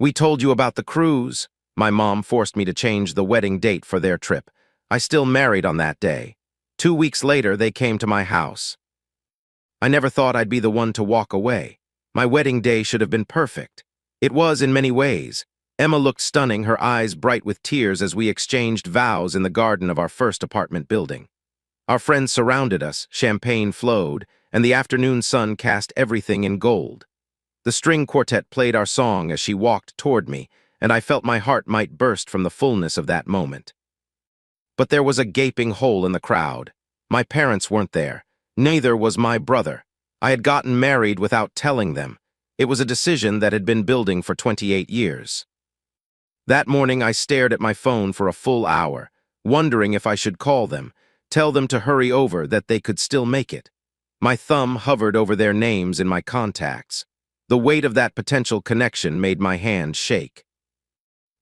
We told you about the cruise. My mom forced me to change the wedding date for their trip. I still married on that day. 2 weeks later, they came to my house. I never thought I'd be the one to walk away. My wedding day should have been perfect. It was in many ways. Emma looked stunning, her eyes bright with tears as we exchanged vows in the garden of our first apartment building. Our friends surrounded us, champagne flowed, and the afternoon sun cast everything in gold. The string quartet played our song as she walked toward me, and I felt my heart might burst from the fullness of that moment. But there was a gaping hole in the crowd. My parents weren't there. Neither was my brother. I had gotten married without telling them. It was a decision that had been building for 28 years. That morning I stared at my phone for a full hour, wondering if I should call them, tell them to hurry over, that they could still make it. My thumb hovered over their names in my contacts. The weight of that potential connection made my hand shake.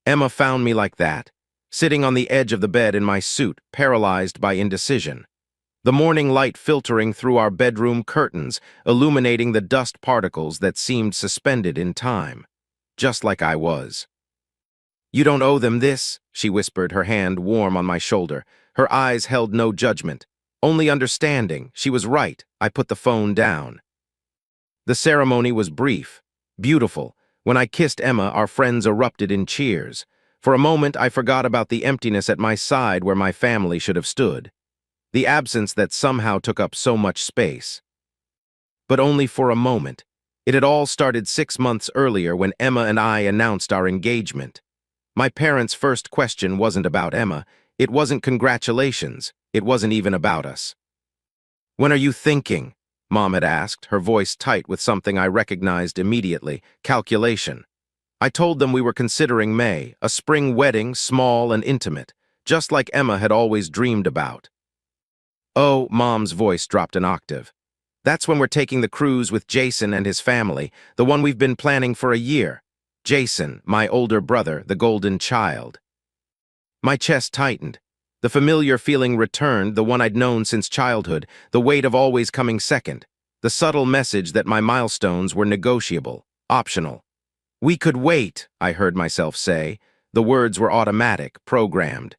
Emma found me like that, sitting on the edge of the bed in my suit, paralyzed by indecision. The morning light filtering through our bedroom curtains, illuminating the dust particles that seemed suspended in time, just like I was. "You don't owe them this," she whispered, her hand warm on my shoulder. Her eyes held no judgment, only understanding. She was right. I put the phone down. The ceremony was brief, beautiful. When I kissed Emma, our friends erupted in cheers. For a moment, I forgot about the emptiness at my side where my family should have stood. The absence that somehow took up so much space. But only for a moment. It had all started 6 months earlier when Emma and I announced our engagement. My parents' first question wasn't about Emma. It wasn't congratulations. It wasn't even about us. "When are you thinking?" Mom had asked, her voice tight with something I recognized immediately: calculation. I told them we were considering May, a spring wedding, small and intimate, just like Emma had always dreamed about. "Oh," Mom's voice dropped an octave. "That's when we're taking the cruise with Jason and his family, the one we've been planning for a year. Jason, my older brother, the golden child." My chest tightened. The familiar feeling returned, the one I'd known since childhood, the weight of always coming second, the subtle message that my milestones were negotiable, optional. "We could wait," I heard myself say. The words were automatic, programmed.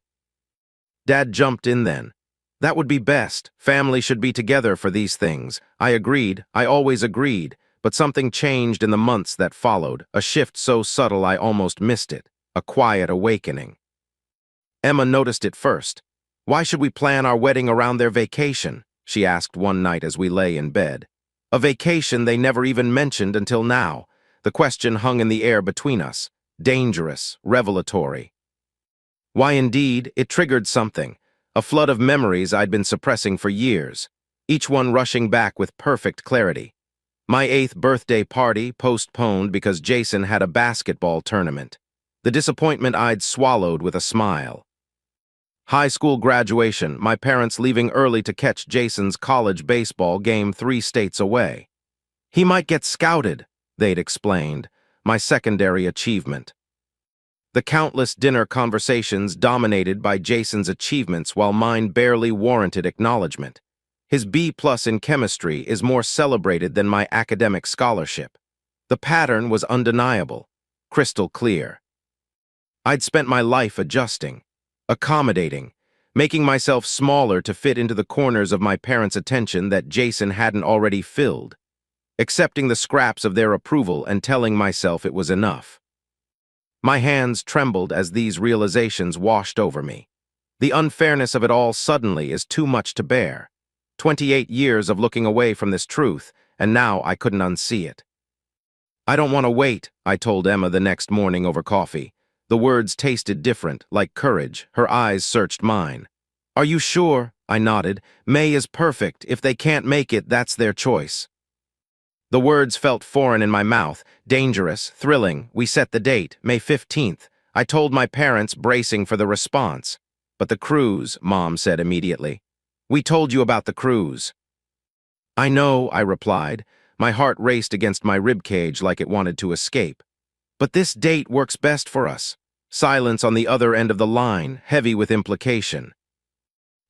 Dad jumped in then. "That would be best. Family should be together for these things." I agreed. I always agreed. But something changed in the months that followed, a shift so subtle I almost missed it, a quiet awakening. Emma noticed it first. "Why should we plan our wedding around their vacation?" she asked one night as we lay in bed. A vacation they never even mentioned until now. The question hung in the air between us. Dangerous, revelatory. Why indeed, it triggered something. A flood of memories I'd been suppressing for years, each one rushing back with perfect clarity. My 8th birthday party, postponed because Jason had a basketball tournament. The disappointment I'd swallowed with a smile. High school graduation, my parents leaving early to catch Jason's college baseball game 3 states away. "He might get scouted," they'd explained, my secondary achievement. The countless dinner conversations dominated by Jason's achievements while mine barely warranted acknowledgement. His B+ in chemistry is more celebrated than my academic scholarship. The pattern was undeniable, crystal clear. I'd spent my life adjusting, accommodating, making myself smaller to fit into the corners of my parents' attention that Jason hadn't already filled, accepting the scraps of their approval and telling myself it was enough. My hands trembled as these realizations washed over me. The unfairness of it all suddenly is too much to bear. 28 years of looking away from this truth, and now I couldn't unsee it. "I don't want to wait," I told Emma the next morning over coffee. The words tasted different, like courage. Her eyes searched mine. "Are you sure?" I nodded. "May is perfect. If they can't make it, that's their choice." The words felt foreign in my mouth, dangerous, thrilling. We set the date, May 15th. I told my parents, bracing for the response. "But the cruise," Mom said immediately. "We told you about the cruise." "I know," I replied. My heart raced against my ribcage like it wanted to escape. "But this date works best for us." Silence on the other end of the line, heavy with implication.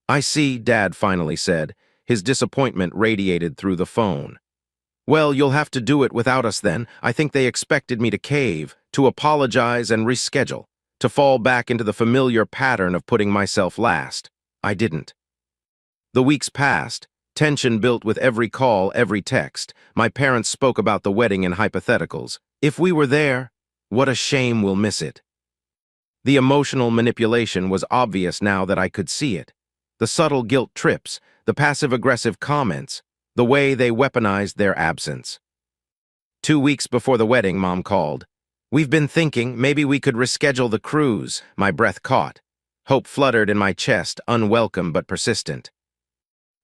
"I see," Dad finally said. His disappointment radiated through the phone. "Well, you'll have to do it without us then. I think they expected me to cave," to apologize and reschedule, to fall back into the familiar pattern of putting myself last. I didn't. The weeks passed. Tension built with every call, every text. My parents spoke about the wedding in hypotheticals. If we were there, what a shame we'll miss it. The emotional manipulation was obvious now that I could see it. The subtle guilt trips, the passive-aggressive comments, the way they weaponized their absence. 2 weeks before the wedding, Mom called. "We've been thinking maybe we could reschedule the cruise." My breath caught. Hope fluttered in my chest, unwelcome but persistent.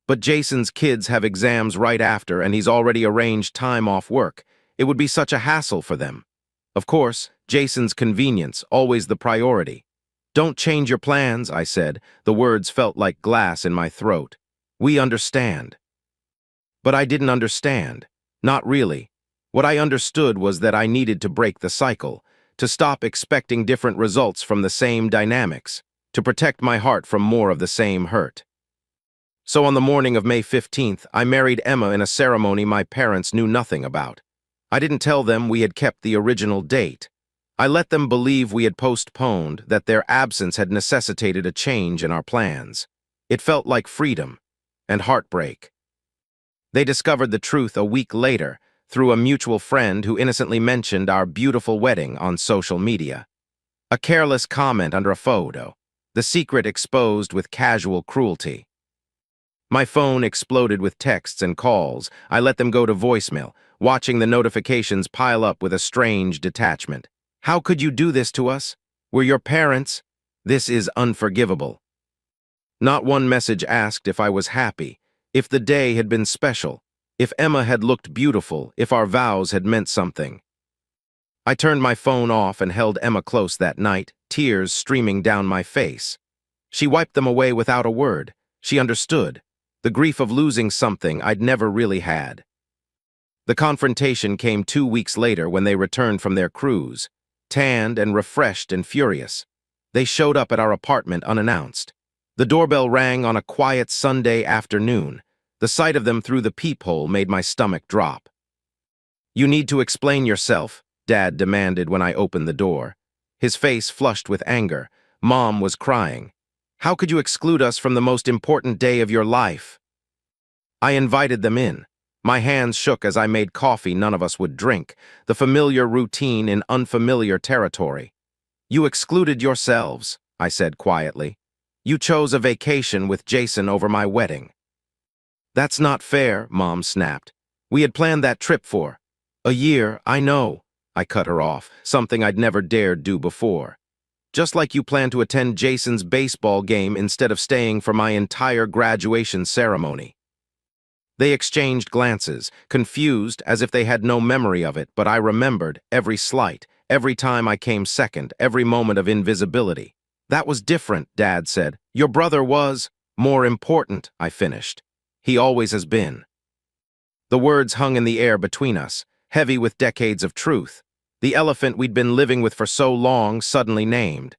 But Jason's kids have exams right after, and he's already arranged time off work. It would be such a hassle for them. Of course, Jason's convenience, always the priority. "Don't change your plans," I said. The words felt like glass in my throat. "We understand." But I didn't understand. Not really. What I understood was that I needed to break the cycle, to stop expecting different results from the same dynamics, to protect my heart from more of the same hurt. So on the morning of May 15th, I married Emma in a ceremony my parents knew nothing about. I didn't tell them we had kept the original date. I let them believe we had postponed, that their absence had necessitated a change in our plans. It felt like freedom and heartbreak. They discovered the truth a week later through a mutual friend who innocently mentioned our beautiful wedding on social media. A careless comment under a photo, the secret exposed with casual cruelty. My phone exploded with texts and calls. I let them go to voicemail, watching the notifications pile up with a strange detachment. "How could you do this to us? We're your parents. This is unforgivable." Not one message asked if I was happy, if the day had been special, if Emma had looked beautiful, if our vows had meant something. I turned my phone off and held Emma close that night, tears streaming down my face. She wiped them away without a word. She understood. The grief of losing something I'd never really had. The confrontation came 2 weeks later when they returned from their cruise, tanned and refreshed and furious. They showed up at our apartment unannounced. The doorbell rang on a quiet Sunday afternoon. The sight of them through the peephole made my stomach drop. "You need to explain yourself," Dad demanded when I opened the door. His face flushed with anger. Mom was crying. "How could you exclude us from the most important day of your life?" I invited them in. My hands shook as I made coffee none of us would drink, the familiar routine in unfamiliar territory. "You excluded yourselves," I said quietly. "You chose a vacation with Jason over my wedding." "That's not fair," Mom snapped. "We had planned that trip for a year, I know." I cut her off, something I'd never dared do before. "Just like you planned to attend Jason's baseball game instead of staying for my entire graduation ceremony." They exchanged glances, confused as if they had no memory of it, but I remembered every slight, every time I came second, every moment of invisibility. "That was different," Dad said. "Your brother was more important," I finished. "He always has been." The words hung in the air between us, heavy with decades of truth. The elephant we'd been living with for so long suddenly named.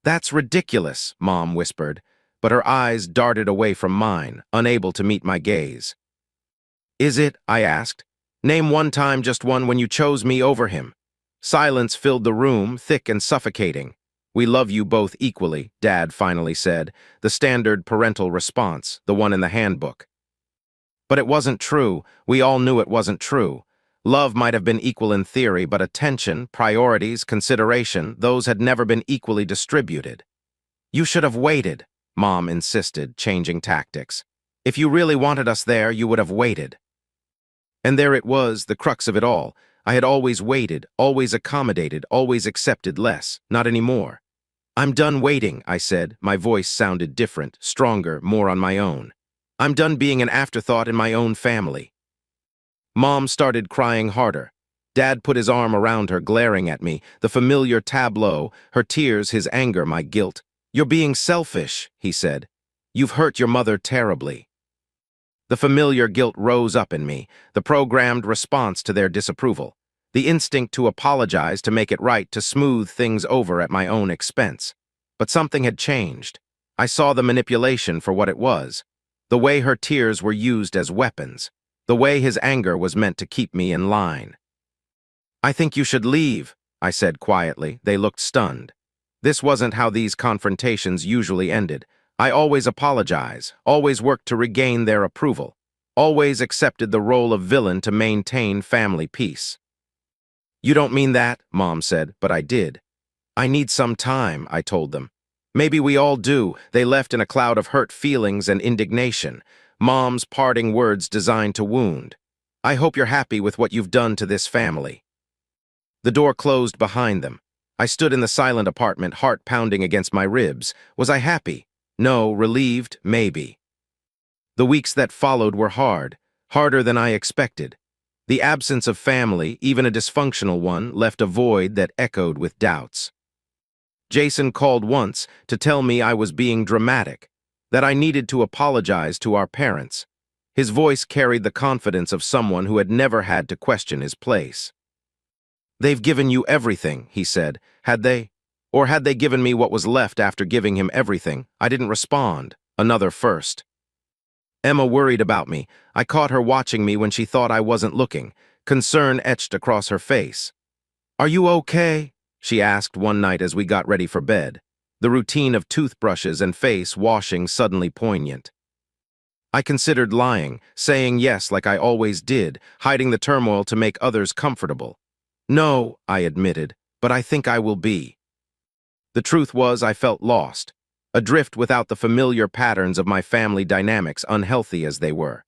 "That's ridiculous," Mom whispered, but her eyes darted away from mine, unable to meet my gaze. "Is it?" I asked. "Name one time, just one, when you chose me over him." Silence filled the room, thick and suffocating. "We love you both equally," Dad finally said, the standard parental response, the one in the handbook. But it wasn't true. We all knew it wasn't true. Love might have been equal in theory, but attention, priorities, consideration, those had never been equally distributed. "You should have waited," Mom insisted, changing tactics. "If you really wanted us there, you would have waited." And there it was, the crux of it all. I had always waited, always accommodated, always accepted less. Not anymore. "I'm done waiting," I said. My voice sounded different, stronger, more on my own. "I'm done being an afterthought in my own family." Mom started crying harder. Dad put his arm around her, glaring at me, the familiar tableau, her tears, his anger, my guilt. "You're being selfish," he said. "You've hurt your mother terribly." The familiar guilt rose up in me, the programmed response to their disapproval, the instinct to apologize, to make it right, to smooth things over at my own expense. But something had changed. I saw the manipulation for what it was, the way her tears were used as weapons, the way his anger was meant to keep me in line. "I think you should leave," I said quietly. They looked stunned. This wasn't how these confrontations usually ended. I always apologize, always worked to regain their approval, always accepted the role of villain to maintain family peace. You don't mean that, Mom said, but I did. I need some time, I told them. Maybe we all do. They left in a cloud of hurt feelings and indignation, Mom's parting words designed to wound. I hope you're happy with what you've done to this family. The door closed behind them. I stood in the silent apartment, heart pounding against my ribs. Was I happy? No. Relieved? Maybe. The weeks that followed were hard, harder than I expected. The absence of family, even a dysfunctional one, left a void that echoed with doubts. Jason called once to tell me I was being dramatic, that I needed to apologize to our parents. His voice carried the confidence of someone who had never had to question his place. They've given you everything, he said. Had they? Or had they given me what was left after giving him everything? I didn't respond. Another first. Emma worried about me. I caught her watching me when she thought I wasn't looking. Concern etched across her face. Are you okay? She asked one night as we got ready for bed, the routine of toothbrushes and face washing suddenly poignant. I considered lying, saying yes like I always did, hiding the turmoil to make others comfortable. No, I admitted, but I think I will be. The truth was I felt lost, adrift without the familiar patterns of my family dynamics, unhealthy as they were.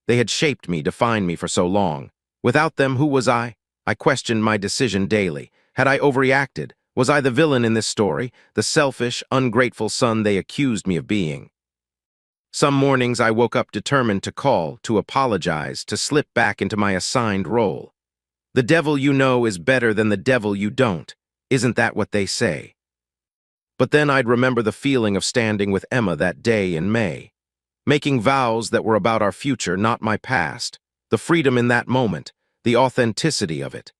They had shaped me, defined me for so long. Without them, who was I? I questioned my decision daily. Had I overreacted? Was I the villain in this story, the selfish, ungrateful son they accused me of being? Some mornings I woke up determined to call, to apologize, to slip back into my assigned role. The devil you know is better than the devil you don't. Isn't that what they say? But then I'd remember the feeling of standing with Emma that day in May, making vows that were about our future, not my past, the freedom in that moment, the authenticity of it.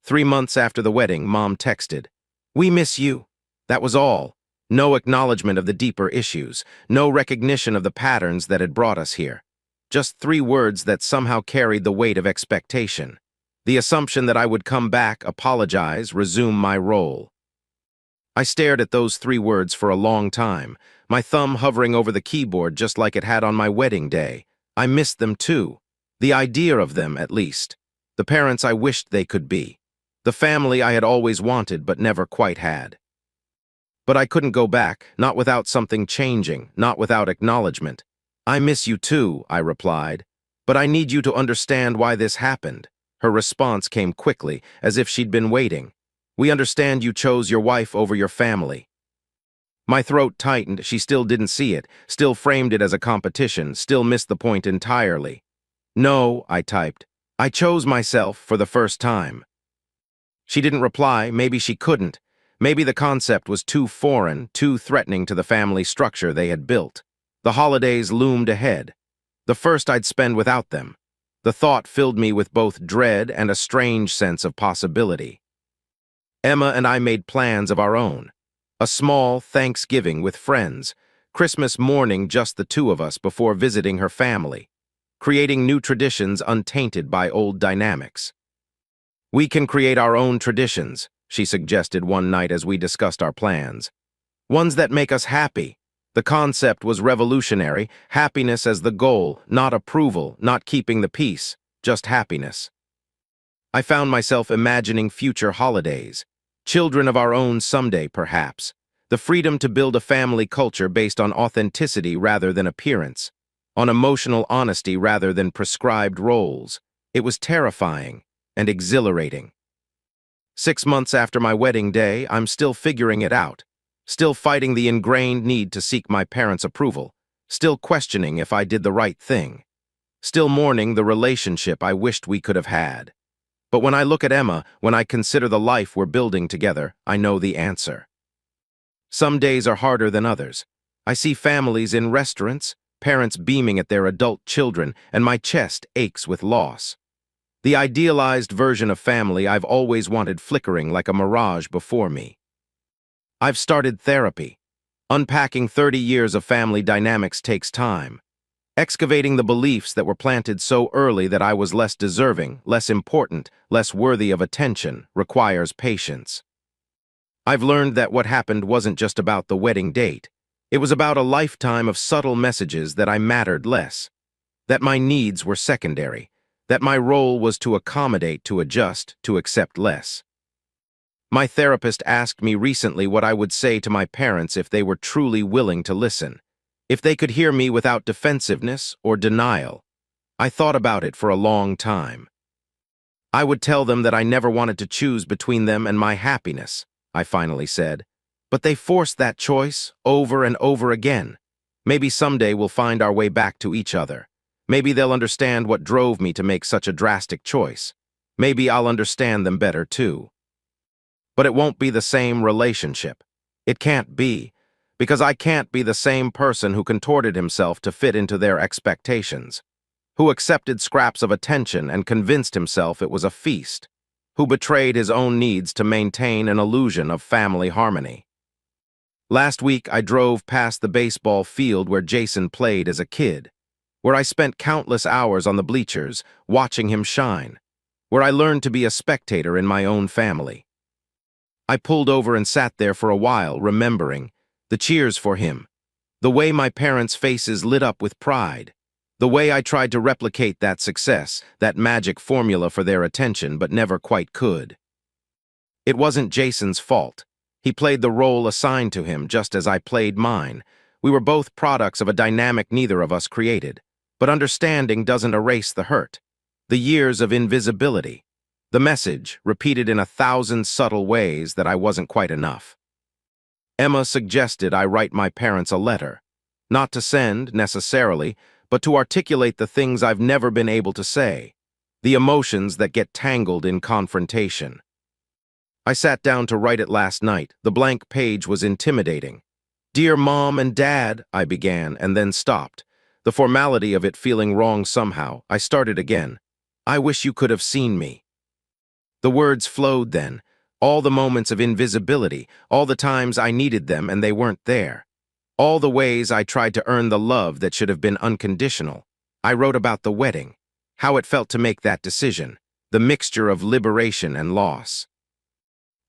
3 months after the wedding, Mom texted, "We miss you." That was all. No acknowledgement of the deeper issues, no recognition of the patterns that had brought us here. Just 3 words that somehow carried the weight of expectation. The assumption that I would come back, apologize, resume my role. I stared at those 3 words for a long time, my thumb hovering over the keyboard just like it had on my wedding day. I missed them too. The idea of them, at least. The parents I wished they could be. The family I had always wanted but never quite had. But I couldn't go back, not without something changing, not without acknowledgement. I miss you too, I replied. But I need you to understand why this happened. Her response came quickly, as if she'd been waiting. We understand you chose your wife over your family. My throat tightened. She still didn't see it, still framed it as a competition, still missed the point entirely. No, I typed. I chose myself for the first time. She didn't reply. Maybe she couldn't. Maybe the concept was too foreign, too threatening to the family structure they had built. The holidays loomed ahead. The first I'd spend without them. The thought filled me with both dread and a strange sense of possibility. Emma and I made plans of our own. A small Thanksgiving with friends, Christmas morning just the 2 of us before visiting her family, creating new traditions untainted by old dynamics. We can create our own traditions, she suggested one night as we discussed our plans. Ones that make us happy. The concept was revolutionary, happiness as the goal, not approval, not keeping the peace, just happiness. I found myself imagining future holidays, children of our own someday perhaps, the freedom to build a family culture based on authenticity rather than appearance, on emotional honesty rather than prescribed roles. It was terrifying and exhilarating. 6 months after my wedding day, I'm still figuring it out, still fighting the ingrained need to seek my parents' approval, still questioning if I did the right thing, still mourning the relationship I wished we could have had. But when I look at Emma, when I consider the life we're building together, I know the answer. Some days are harder than others. I see families in restaurants, parents beaming at their adult children, and my chest aches with loss. The idealized version of family I've always wanted flickering like a mirage before me. I've started therapy. Unpacking 30 years of family dynamics takes time. excavating the beliefs that were planted so early that I was less deserving, less important, less worthy of attention, requires patience. I've learned that what happened wasn't just about the wedding date. It was about a lifetime of subtle messages that I mattered less, that my needs were secondary, that my role was to accommodate, to adjust, to accept less. My therapist asked me recently what I would say to my parents if they were truly willing to listen, if they could hear me without defensiveness or denial. I thought about it for a long time. I would tell them that I never wanted to choose between them and my happiness, I finally said. But they forced that choice over and over again. Maybe someday we'll find our way back to each other. Maybe they'll understand what drove me to make such a drastic choice. Maybe I'll understand them better too. But it won't be the same relationship. It can't be, because I can't be the same person who contorted himself to fit into their expectations, who accepted scraps of attention and convinced himself it was a feast, who betrayed his own needs to maintain an illusion of family harmony. Last week, I drove past the baseball field where Jason played as a kid, where I spent countless hours on the bleachers watching him shine, where I learned to be a spectator in my own family. I pulled over and sat there for a while, remembering the cheers for him, the way my parents' faces lit up with pride, the way I tried to replicate that success, that magic formula for their attention, but never quite could. It wasn't Jason's fault. He played the role assigned to him just as I played mine. We were both products of a dynamic neither of us created. But understanding doesn't erase the hurt, the years of invisibility, the message repeated in 1,000 subtle ways that I wasn't quite enough. Emma suggested I write my parents a letter, not to send necessarily, but to articulate the things I've never been able to say, the emotions that get tangled in confrontation. I sat down to write it last night. The blank page was intimidating. "Dear Mom and Dad," I began, and then stopped. The formality of it feeling wrong somehow, I started again. "I wish you could have seen me." The words flowed then, all the moments of invisibility, all the times I needed them and they weren't there. All the ways I tried to earn the love that should have been unconditional. I wrote about the wedding, how it felt to make that decision, the mixture of liberation and loss.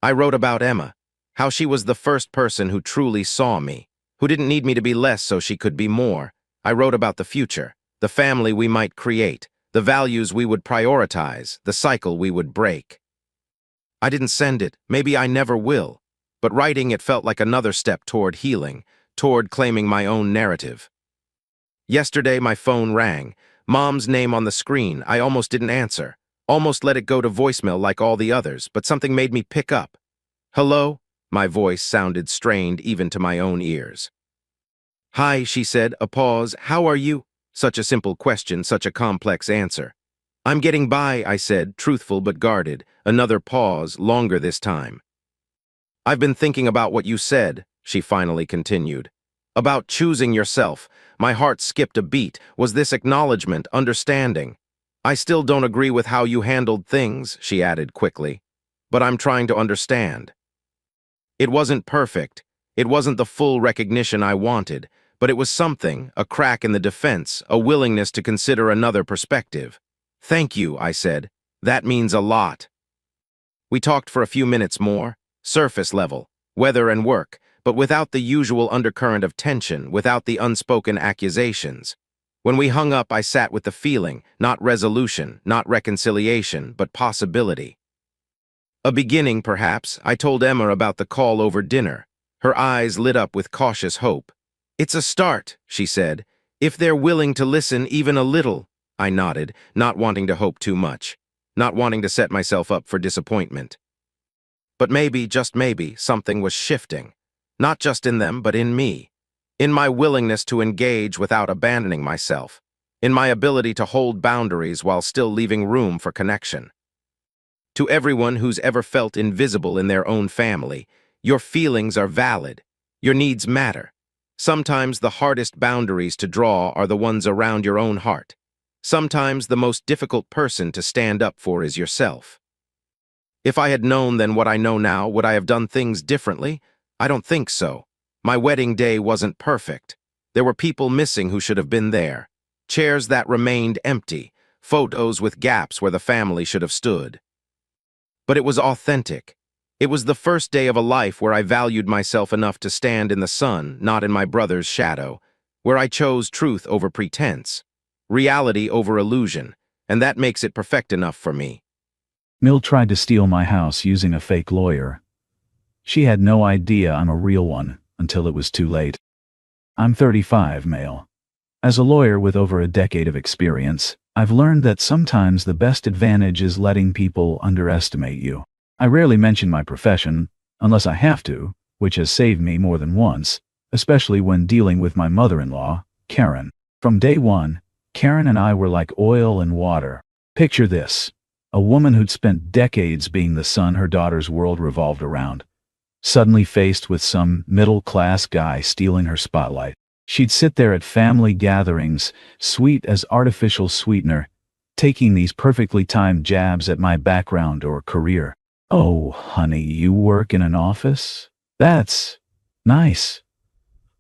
I wrote about Emma, how she was the first person who truly saw me, who didn't need me to be less so she could be more. I wrote about the future, the family we might create, the values we would prioritize, the cycle we would break. I didn't send it, maybe I never will, but writing it felt like another step toward healing, toward claiming my own narrative. Yesterday my phone rang, Mom's name on the screen. I almost didn't answer. Almost let it go to voicemail like all the others, but something made me pick up. "Hello?" My voice sounded strained even to my own ears. "Hi," she said, a pause. "How are you?" Such a simple question, such a complex answer. "I'm getting by," I said, truthful but guarded. Another pause, longer this time. "I've been thinking about what you said," she finally continued. "About choosing yourself." My heart skipped a beat. Was this acknowledgement, understanding? "I still don't agree with how you handled things," she added quickly, "but I'm trying to understand." It wasn't perfect. It wasn't the full recognition I wanted, but it was something, a crack in the defense, a willingness to consider another perspective. "Thank you," I said. "That means a lot." We talked for a few minutes more, surface level, weather and work, but without the usual undercurrent of tension, without the unspoken accusations. When we hung up, I sat with the feeling, not resolution, not reconciliation, but possibility. A beginning, perhaps. I told Emma about the call over dinner. Her eyes lit up with cautious hope. "It's a start," she said. "If they're willing to listen even a little." I nodded, not wanting to hope too much, not wanting to set myself up for disappointment. But maybe, just maybe, something was shifting. Not just in them, but in me. In my willingness to engage without abandoning myself. In my ability to hold boundaries while still leaving room for connection. To everyone who's ever felt invisible in their own family, your feelings are valid. Your needs matter. Sometimes the hardest boundaries to draw are the ones around your own heart. Sometimes the most difficult person to stand up for is yourself. If I had known then what I know now, would I have done things differently? I don't think so. My wedding day wasn't perfect. There were people missing who should have been there. chairs that remained empty, photos with gaps where the family should have stood. But it was authentic. It was the first day of a life where I valued myself enough to stand in the sun, not in my brother's shadow, where I chose truth over pretense, reality over illusion, and that makes it perfect enough for me. Mill tried to steal my house using a fake lawyer. She had no idea I'm a real one until it was too late. I'm 35, male. As a lawyer with over a decade of experience, I've learned that sometimes the best advantage is letting people underestimate you. I rarely mention my profession, unless I have to, which has saved me more than once, especially when dealing with my mother-in-law, Karen. From day one, Karen and I were like oil and water. Picture this: a woman who'd spent decades being the sun her daughter's world revolved around, suddenly faced with some middle-class guy stealing her spotlight. She'd sit there at family gatherings, sweet as artificial sweetener, taking these perfectly timed jabs at my background or career. "Oh, honey, you work in an office? That's nice."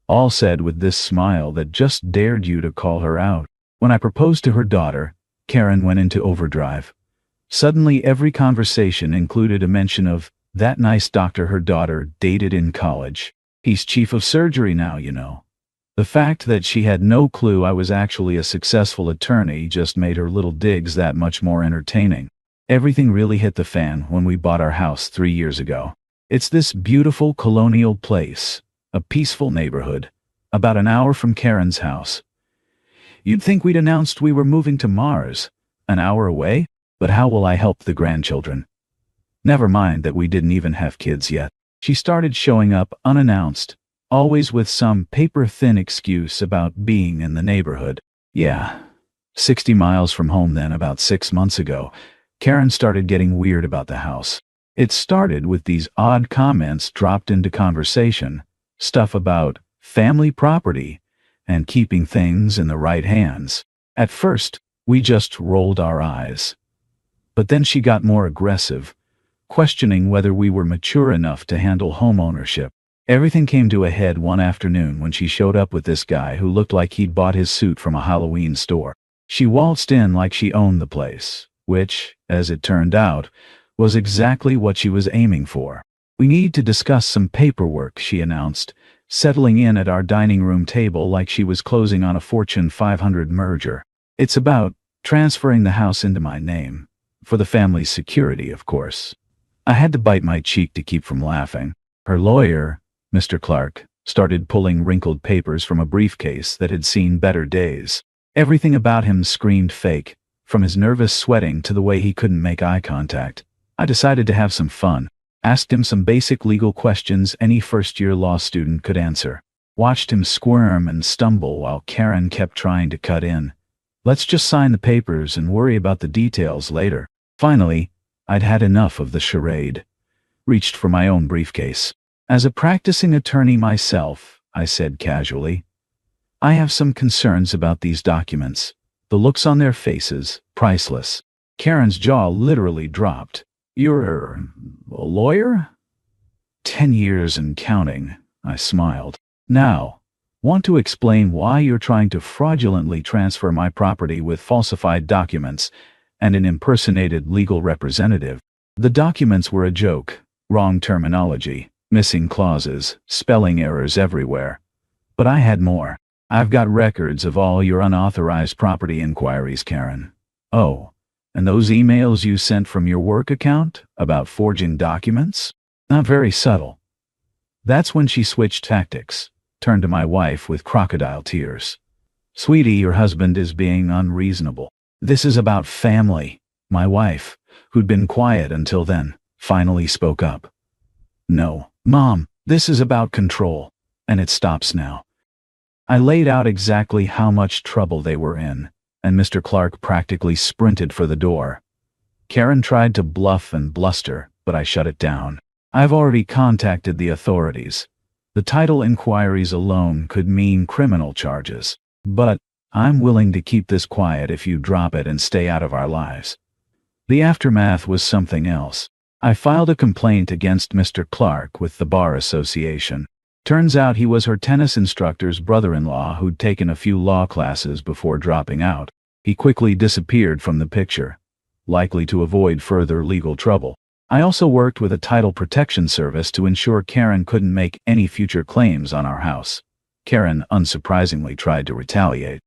All said with this smile that just dared you to call her out. When I proposed to her daughter, Karen went into overdrive. Suddenly every conversation included a mention of that nice doctor her daughter dated in college. He's chief of surgery now, you know. The fact that she had no clue I was actually a successful attorney just made her little digs that much more entertaining. Everything really hit the fan when we bought our house 3 years ago. It's this beautiful colonial place, a peaceful neighborhood, about an hour from Karen's house. You'd think we'd announced we were moving to Mars, an hour away, but how will I help the grandchildren? Never mind that we didn't even have kids yet. She started showing up unannounced, always with some paper-thin excuse about being in the neighborhood. Yeah, 60 miles from home then, about 6 months ago, Karen started getting weird about the house. It started with these odd comments dropped into conversation, stuff about family property and keeping things in the right hands. At first, we just rolled our eyes. But then she got more aggressive, questioning whether we were mature enough to handle home ownership. Everything came to a head one afternoon when she showed up with this guy who looked like he'd bought his suit from a Halloween store. She waltzed in like she owned the place, which, as it turned out, was exactly what she was aiming for. "We need to discuss some paperwork," she announced, settling in at our dining room table like she was closing on a Fortune 500 merger. "It's about transferring the house into my name, for the family's security, of course." I had to bite my cheek to keep from laughing. Her lawyer, Mr. Clark, started pulling wrinkled papers from a briefcase that had seen better days. Everything about him screamed fake, from his nervous sweating to the way he couldn't make eye contact. I decided to have some fun. Asked him some basic legal questions any first-year law student could answer. Watched him squirm and stumble while Karen kept trying to cut in. "Let's just sign the papers and worry about the details later." Finally, I'd had enough of the charade. Reached for my own briefcase. "As a practicing attorney myself," I said casually, "I have some concerns about these documents." The looks on their faces, priceless. Karen's jaw literally dropped. "You're a lawyer?" 10 years and counting, I smiled. "Now, want to explain why you're trying to fraudulently transfer my property with falsified documents and an impersonated legal representative?" The documents were a joke, wrong terminology, missing clauses, spelling errors everywhere. But I had more. "I've got records of all your unauthorized property inquiries, Karen." "Oh, and those emails you sent from your work account about forging documents?" Not very subtle. That's when she switched tactics, turned to my wife with crocodile tears. "Sweetie, your husband is being unreasonable. This is about family." My wife, who'd been quiet until then, finally spoke up. "No, Mom, this is about control, and it stops now." I laid out exactly how much trouble they were in, and Mr. Clark practically sprinted for the door. Karen tried to bluff and bluster, but I shut it down. "I've already contacted the authorities. The title inquiries alone could mean criminal charges. But I'm willing to keep this quiet if you drop it and stay out of our lives." The aftermath was something else. I filed a complaint against Mr. Clark with the Bar Association. Turns out he was her tennis instructor's brother-in-law who'd taken a few law classes before dropping out. He quickly disappeared from the picture, likely to avoid further legal trouble. I also worked with a title protection service to ensure Karen couldn't make any future claims on our house. Karen, unsurprisingly, tried to retaliate.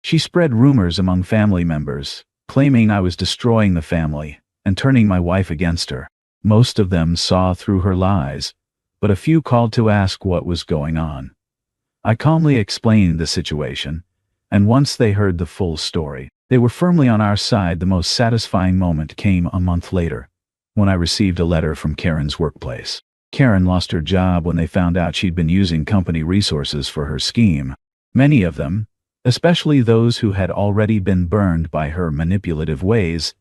She spread rumors among family members, claiming I was destroying the family and turning my wife against her. Most of them saw through her lies, but a few called to ask what was going on. I calmly explained the situation, and once they heard the full story, they were firmly on our side. The most satisfying moment came a month later, when I received a letter from Karen's workplace. Karen lost her job when they found out she'd been using company resources for her scheme. Many of them, especially those who had already been burned by her manipulative ways,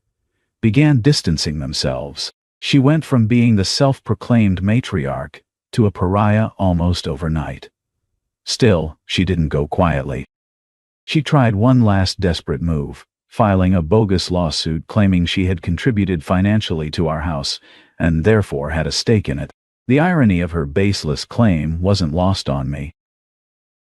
began distancing themselves. She went from being the self-proclaimed matriarch to a pariah almost overnight. Still, she didn't go quietly. She tried one last desperate move, filing a bogus lawsuit claiming she had contributed financially to our house and therefore had a stake in it. The irony of her baseless claim wasn't lost on me.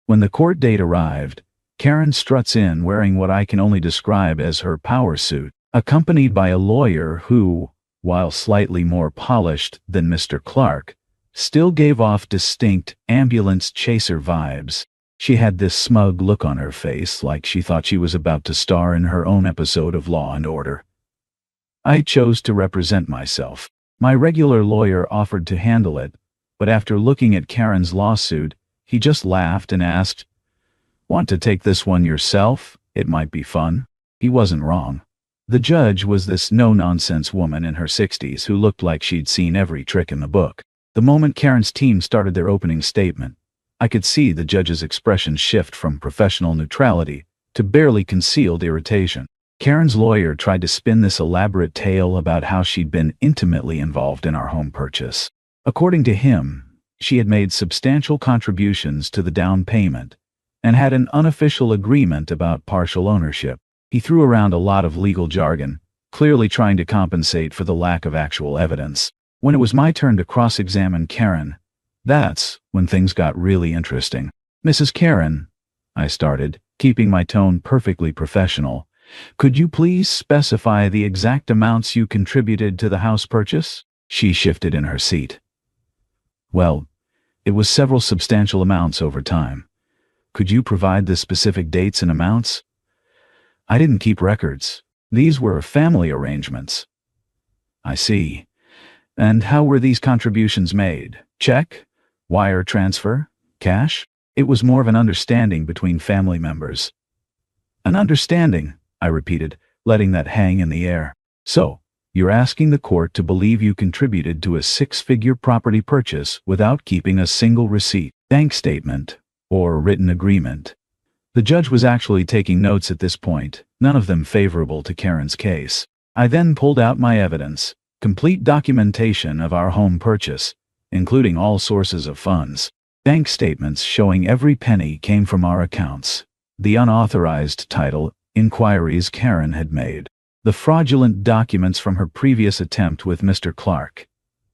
When the court date arrived, Karen struts in wearing what I can only describe as her power suit, accompanied by a lawyer who, while slightly more polished than Mr. Clark, still gave off distinct ambulance chaser vibes. She had this smug look on her face, like she thought she was about to star in her own episode of Law and Order. I chose to represent myself. My regular lawyer offered to handle it, but after looking at Karen's lawsuit, he just laughed and asked, "Want to take this one yourself? It might be fun." He wasn't wrong. The judge was this no-nonsense woman in her 60s who looked like she'd seen every trick in the book. The moment Karen's team started their opening statement, I could see the judge's expression shift from professional neutrality to barely concealed irritation. Karen's lawyer tried to spin this elaborate tale about how she'd been intimately involved in our home purchase. According to him, she had made substantial contributions to the down payment and had an unofficial agreement about partial ownership. He threw around a lot of legal jargon, clearly trying to compensate for the lack of actual evidence. When it was my turn to cross-examine Karen, that's when things got really interesting. "Mrs. Karen," I started, keeping my tone perfectly professional, "could you please specify the exact amounts you contributed to the house purchase?" She shifted in her seat. "Well, it was several substantial amounts over time. Could you provide the specific dates and amounts?" "I didn't keep records. These were family arrangements." "I see. And how were these contributions made? Check? Wire transfer? Cash?" "It was more of an understanding between family members." "An understanding," I repeated, letting that hang in the air. "So, you're asking the court to believe you contributed to a six-figure property purchase without keeping a single receipt, bank statement, or written agreement." The judge was actually taking notes at this point, none of them favorable to Karen's case. I then pulled out my evidence, complete documentation of our home purchase, including all sources of funds. Bank statements showing every penny came from our accounts, the unauthorized title inquiries Karen had made, the fraudulent documents from her previous attempt with Mr. Clark.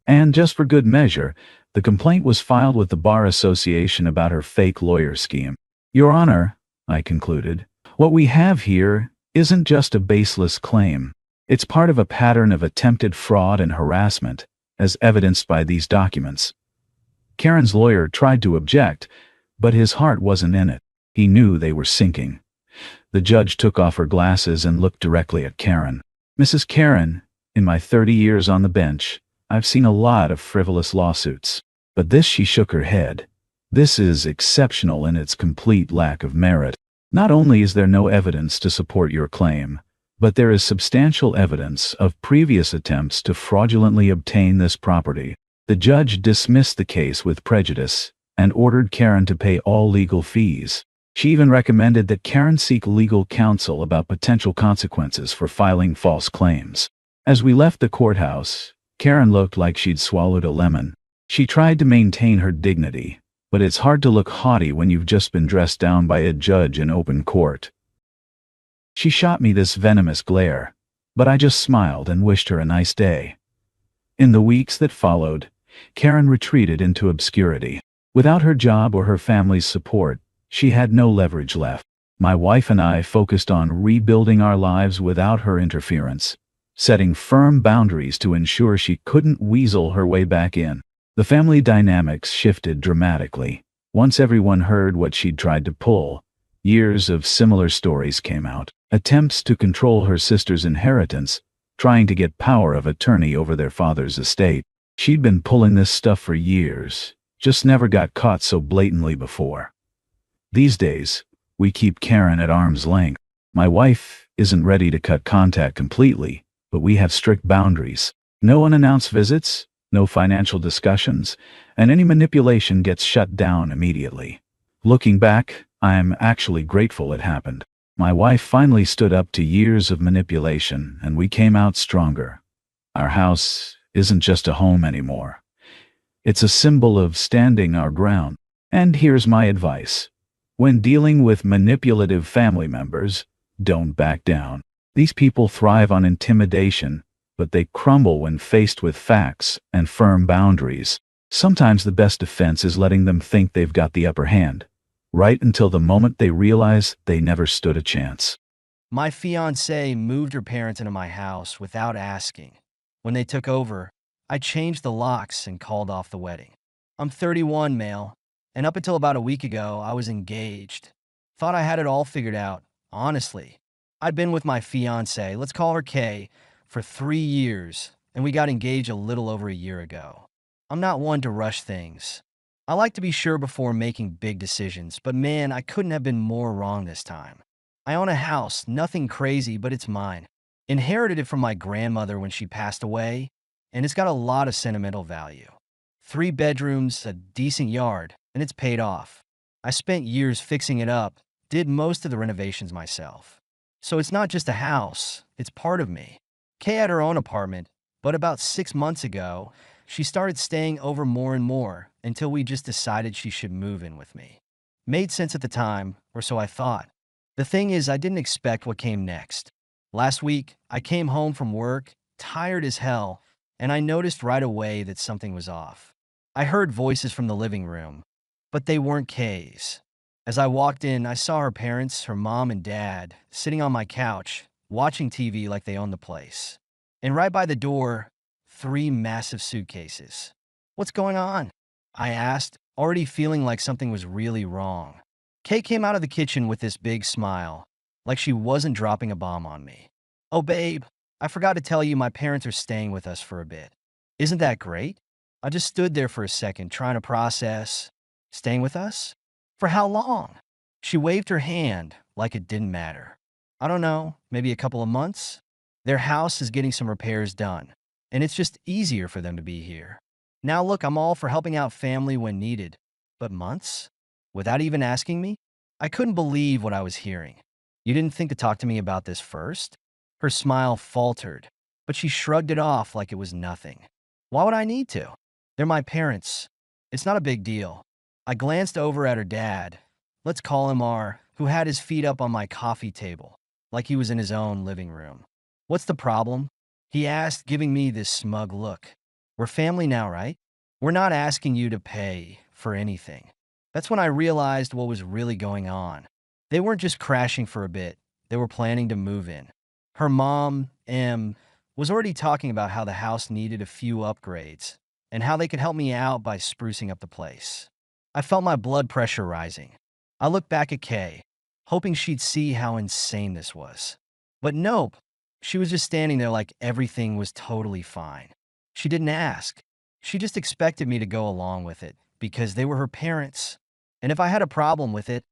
And just for good measure, the complaint was filed with the Bar Association about her fake lawyer scheme. "Your Honor," I concluded, "what we have here isn't just a baseless claim. It's part of a pattern of attempted fraud and harassment, as evidenced by these documents." Karen's lawyer tried to object, but his heart wasn't in it. He knew they were sinking. The judge took off her glasses and looked directly at Karen. "Mrs. Karen, in my 30 years on the bench, I've seen a lot of frivolous lawsuits. But this," she shook her head, "this is exceptional in its complete lack of merit. Not only is there no evidence to support your claim, but there is substantial evidence of previous attempts to fraudulently obtain this property." The judge dismissed the case with prejudice and ordered Karen to pay all legal fees. She even recommended that Karen seek legal counsel about potential consequences for filing false claims. As we left the courthouse, Karen looked like she'd swallowed a lemon. She tried to maintain her dignity, but it's hard to look haughty when you've just been dressed down by a judge in open court. She shot me this venomous glare, but I just smiled and wished her a nice day. In the weeks that followed, Karen retreated into obscurity. Without her job or her family's support, she had no leverage left. My wife and I focused on rebuilding our lives without her interference, setting firm boundaries to ensure she couldn't weasel her way back in. The family dynamics shifted dramatically. Once everyone heard what she'd tried to pull, years of similar stories came out. Attempts to control her sister's inheritance, trying to get power of attorney over their father's estate. She'd been pulling this stuff for years, just never got caught so blatantly before. These days, we keep Karen at arm's length. My wife isn't ready to cut contact completely, but we have strict boundaries. No unannounced visits, no financial discussions, and any manipulation gets shut down immediately. Looking back, I'm actually grateful it happened. My wife finally stood up to years of manipulation, and we came out stronger. Our house isn't just a home anymore. It's a symbol of standing our ground. And here's my advice. When dealing with manipulative family members, don't back down. These people thrive on intimidation, but they crumble when faced with facts and firm boundaries. Sometimes the best defense is letting them think they've got the upper hand, right until the moment they realize they never stood a chance. My fiancée moved her parents into my house without asking. When they took over, I changed the locks and called off the wedding. I'm 31, male, and up until about a week ago, I was engaged. Thought I had it all figured out, honestly. I'd been with my fiancée, let's call her Kay, for 3 years, and we got engaged a little over a year ago. I'm not one to rush things. I like to be sure before making big decisions, but man, I couldn't have been more wrong this time. I own a house, nothing crazy, but it's mine. Inherited it from my grandmother when she passed away, and it's got a lot of sentimental value. 3 bedrooms, a decent yard, and it's paid off. I spent years fixing it up, did most of the renovations myself. So it's not just a house, it's part of me. Kay had her own apartment, but about 6 months ago, she started staying over more and more until we just decided she should move in with me. Made sense at the time, or so I thought. The thing is, I didn't expect what came next. Last week, I came home from work, tired as hell, and I noticed right away that something was off. I heard voices from the living room, but they weren't Kay's. As I walked in, I saw her parents, her mom and dad, sitting on my couch, watching TV like they owned the place. And right by the door, 3 massive suitcases. "What's going on?" I asked, already feeling like something was really wrong. Kay came out of the kitchen with this big smile, like she wasn't dropping a bomb on me. "Oh, babe, I forgot to tell you my parents are staying with us for a bit. Isn't that great?" I just stood there for a second, trying to process. Staying with us? For how long? She waved her hand like it didn't matter. I don't know, maybe a couple of months? Their house is getting some repairs done, and it's just easier for them to be here. Now look, I'm all for helping out family when needed, but months? Without even asking me? I couldn't believe what I was hearing. "You didn't think to talk to me about this first?" Her smile faltered, but she shrugged it off like it was nothing. "Why would I need to? They're my parents. It's not a big deal." I glanced over at her dad, let's call him R, who had his feet up on my coffee table, like he was in his own living room. "What's the problem?" he asked, giving me this smug look. "We're family now, right? We're not asking you to pay for anything." That's when I realized what was really going on. They weren't just crashing for a bit, they were planning to move in. Her mom, M, was already talking about how the house needed a few upgrades, and how they could help me out by sprucing up the place. I felt my blood pressure rising. I looked back at Kay, hoping she'd see how insane this was. But nope, she was just standing there like everything was totally fine. She didn't ask. She just expected me to go along with it, because they were her parents. And if I had a problem with it,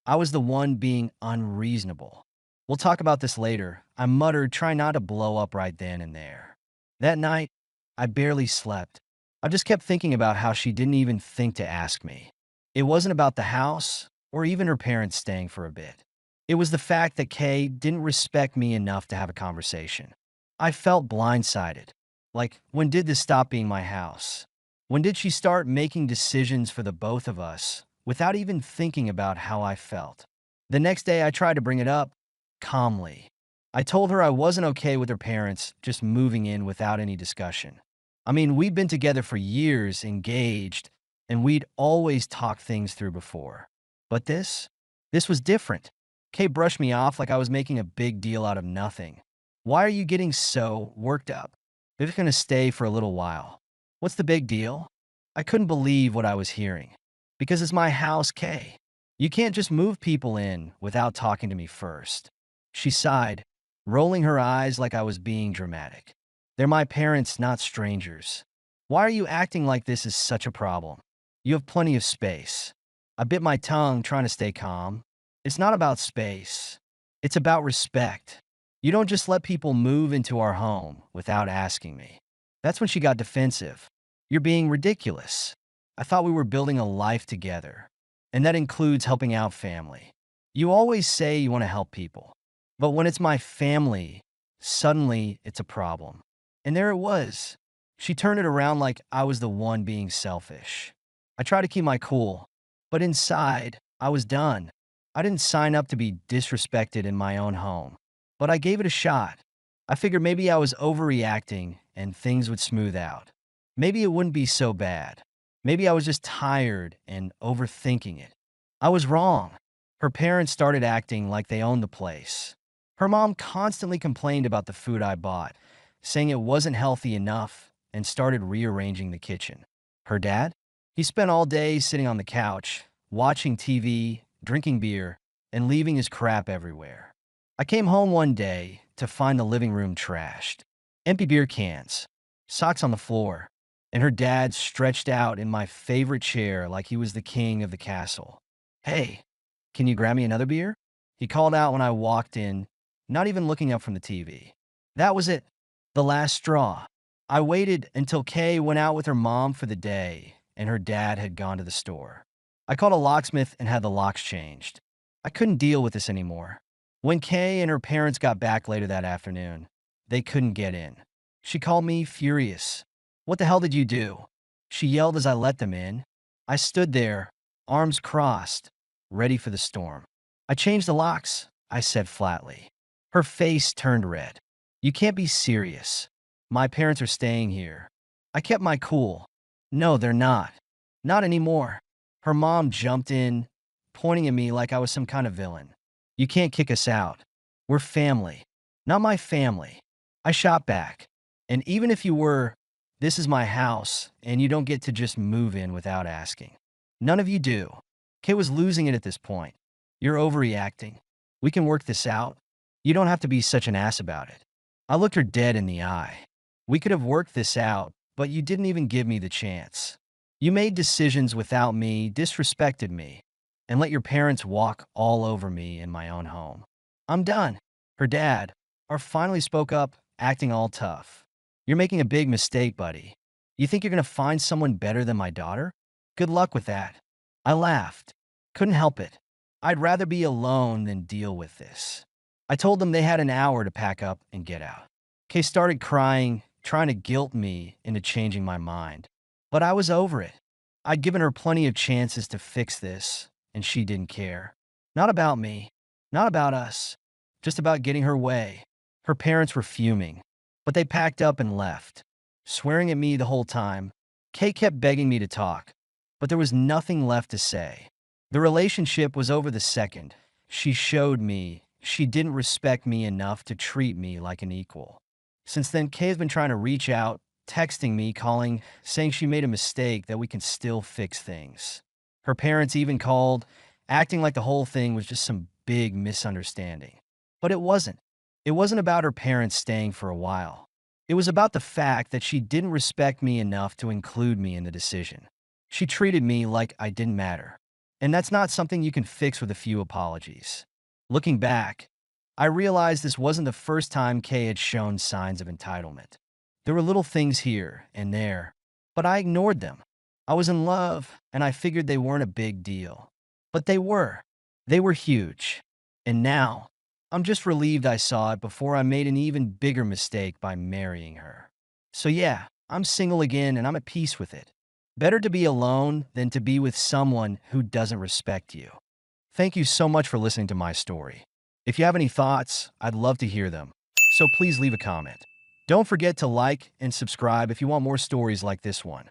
I was the one being unreasonable. "We'll talk about this later," I muttered, trying not to blow up right then and there. That night, I barely slept. I just kept thinking about how she didn't even think to ask me. It wasn't about the house, or even her parents staying for a bit. It was the fact that Kay didn't respect me enough to have a conversation. I felt blindsided. Like, when did this stop being my house? When did she start making decisions for the both of us, without even thinking about how I felt? The next day I tried to bring it up, calmly. I told her I wasn't okay with her parents just moving in without any discussion. I mean, we'd been together for years, engaged, and we'd always talked things through before. But this was different. Kay brushed me off like I was making a big deal out of nothing. Why are you getting so worked up? They're just going to stay for a little while. What's the big deal? I couldn't believe what I was hearing. Because it's my house, Kay. You can't just move people in without talking to me first. She sighed, rolling her eyes like I was being dramatic. They're my parents, not strangers. Why are you acting like this is such a problem? You have plenty of space. I bit my tongue trying to stay calm. It's not about space. It's about respect. You don't just let people move into our home without asking me. That's when she got defensive. You're being ridiculous. I thought we were building a life together, and that includes helping out family. You always say you want to help people, but when it's my family, suddenly it's a problem. And there it was. She turned it around like I was the one being selfish. I tried to keep my cool, but inside, I was done. I didn't sign up to be disrespected in my own home, but I gave it a shot. I figured maybe I was overreacting and things would smooth out. Maybe it wouldn't be so bad. Maybe I was just tired and overthinking it. I was wrong. Her parents started acting like they owned the place. Her mom constantly complained about the food I bought, saying it wasn't healthy enough, and started rearranging the kitchen. Her dad? He spent all day sitting on the couch, watching TV, drinking beer, and leaving his crap everywhere. I came home one day to find the living room trashed. Empty beer cans, socks on the floor, and her dad stretched out in my favorite chair like he was the king of the castle. Hey, can you grab me another beer? He called out when I walked in, not even looking up from the TV. That was it, the last straw. I waited until Kay went out with her mom for the day and her dad had gone to the store. I called a locksmith and had the locks changed. I couldn't deal with this anymore. When Kay and her parents got back later that afternoon, they couldn't get in. She called me furious. What the hell did you do? She yelled as I let them in. I stood there, arms crossed, ready for the storm. I changed the locks, I said flatly. Her face turned red. You can't be serious. My parents are staying here. I kept my cool. No, they're not. Not anymore. Her mom jumped in, pointing at me like I was some kind of villain. You can't kick us out. We're family. Not my family. I shot back. And even if you were, this is my house, and you don't get to just move in without asking. None of you do. Kay was losing it at this point. You're overreacting. We can work this out. You don't have to be such an ass about it. I looked her dead in the eye. We could have worked this out, but you didn't even give me the chance. You made decisions without me, disrespected me, and let your parents walk all over me in my own home. I'm done. Her dad, finally spoke up, acting all tough. You're making a big mistake, buddy. You think you're going to find someone better than my daughter? Good luck with that. I laughed. Couldn't help it. I'd rather be alone than deal with this. I told them they had an hour to pack up and get out. Kay started crying, trying to guilt me into changing my mind. But I was over it. I'd given her plenty of chances to fix this, and she didn't care. Not about me. Not about us. Just about getting her way. Her parents were fuming, but they packed up and left, swearing at me the whole time. Kay kept begging me to talk, but there was nothing left to say. The relationship was over the second she showed me she didn't respect me enough to treat me like an equal. Since then, Kay has been trying to reach out, texting me, calling, saying she made a mistake, that we can still fix things. Her parents even called, acting like the whole thing was just some big misunderstanding. But it wasn't. It wasn't about her parents staying for a while. It was about the fact that she didn't respect me enough to include me in the decision. She treated me like I didn't matter. And that's not something you can fix with a few apologies. Looking back, I realized this wasn't the first time Kay had shown signs of entitlement. There were little things here and there, but I ignored them. I was in love, and I figured they weren't a big deal. But they were. They were huge. And now, I'm just relieved I saw it before I made an even bigger mistake by marrying her. So yeah, I'm single again and I'm at peace with it. Better to be alone than to be with someone who doesn't respect you. Thank you so much for listening to my story. If you have any thoughts, I'd love to hear them. So please leave a comment. Don't forget to like and subscribe if you want more stories like this one.